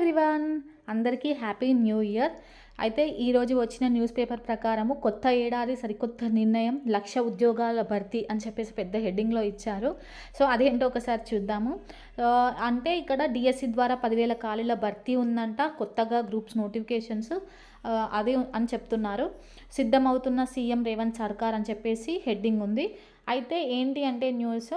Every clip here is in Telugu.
ఎవ్రీవన్, అందరికీ హ్యాపీ న్యూ ఇయర్. అయితే ఈరోజు వచ్చిన న్యూస్ పేపర్ ప్రకారము కొత్త ఏడాది సరికొత్త నిర్ణయం 1,00,000 ఉద్యోగాల భర్తీ అని చెప్పేసి పెద్ద హెడ్డింగ్లో ఇచ్చారు. సో అదేంటో ఒకసారి చూద్దాము. అంటే ఇక్కడ డిఎస్సి ద్వారా 10,000 ఖాళీల భర్తీ ఉందంట, కొత్తగా గ్రూప్స్ నోటిఫికేషన్స్ అది అని చెప్తున్నారు. సిద్ధమవుతున్న సీఎం రేవంత్ సర్కార్ అని చెప్పేసి హెడ్డింగ్ ఉంది. అయితే ఏంటి అంటే న్యూస్,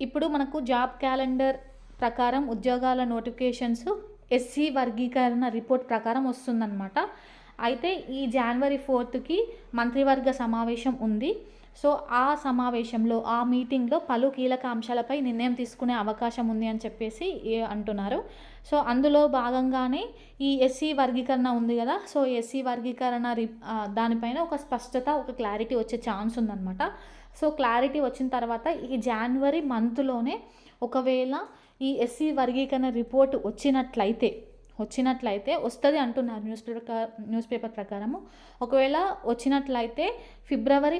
ఇప్పుడు మనకు జాబ్ క్యాలెండర్ ప్రకారం ఉద్యోగాల నోటిఫికేషన్స్ ఎస్సీ వర్గీకరణ రిపోర్ట్ ప్రకారం వస్తుందన్నమాట. అయితే ఈ జనవరి 4కి మంత్రివర్గ సమావేశం ఉంది. సో ఆ సమావేశంలో, ఆ మీటింగ్లో పలు కీలక అంశాలపై నిర్ణయం తీసుకునే అవకాశం ఉంది అని చెప్పేసి అంటున్నారు. సో అందులో భాగంగానే ఈ ఎస్సీ వర్గీకరణ ఉంది కదా, సో ఎస్సీ వర్గీకరణ దానిపైన ఒక స్పష్టత, ఒక క్లారిటీ వచ్చే ఛాన్స్ ఉందన్నమాట. సో క్లారిటీ వచ్చిన తర్వాత ఈ జనవరి మంత్లోనే ఒకవేళ ఈ ఎస్సీ వర్గీకరణ రిపోర్ట్ వచ్చినట్లయితే వస్తుంది అంటున్నారు న్యూస్ పేపర్ ప్రకారము. ఒకవేళ వచ్చినట్లయితే ఫిబ్రవరి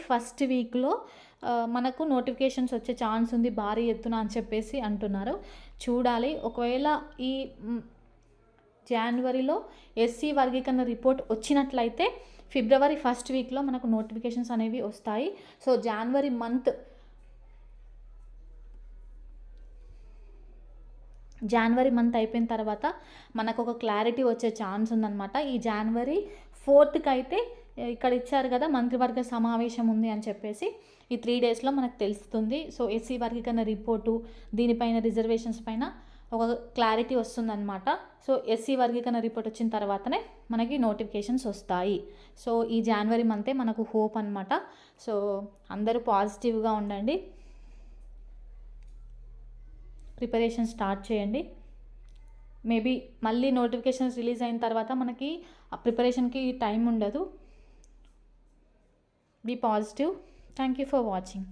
ఫస్ట్ వీక్లో మనకు నోటిఫికేషన్స్ వచ్చే ఛాన్స్ ఉంది భారీ ఎత్తున అని చెప్పేసి అంటున్నారు. చూడాలి. ఒకవేళ ఈ జనవరిలో ఎస్సీ వర్గీకరణ రిపోర్ట్ వచ్చినట్లయితే ఫిబ్రవరి ఫస్ట్ వీక్లో మనకు నోటిఫికేషన్స్ అనేవి వస్తాయి. సో జనవరి మంత్ అయిపోయిన తర్వాత మనకు ఒక క్లారిటీ వచ్చే ఛాన్స్ ఉందన్నమాట. ఈ జనవరి 4కి అయితే ఇక్కడ ఇచ్చారు కదా మంత్రివర్గ సమావేశం ఉంది అని చెప్పేసి, ఈ 3 డేస్లో మనకు తెలుస్తుంది. సో ఎస్సీ వర్గీకరణ రిపోర్టు, దీనిపైన రిజర్వేషన్స్ పైన ఒక క్లారిటీ వస్తుందన్నమాట. సో ఎస్సీ వర్గీకరణ రిపోర్ట్ వచ్చిన తర్వాతనే మనకి నోటిఫికేషన్స్ వస్తాయి. సో ఈ జనవరి మంతే మనకు హోప్ అనమాట. సో అందరూ పాజిటివ్గా ఉండండి, ప్రిపరేషన్ స్టార్ట్ చేయండి. మేబీ మళ్ళీ నోటిఫికేషన్స్ రిలీజ్ అయిన తర్వాత మనకి ఆ ప్రిపరేషన్కి టైం ఉండదు. Be positive. Thank you for watching.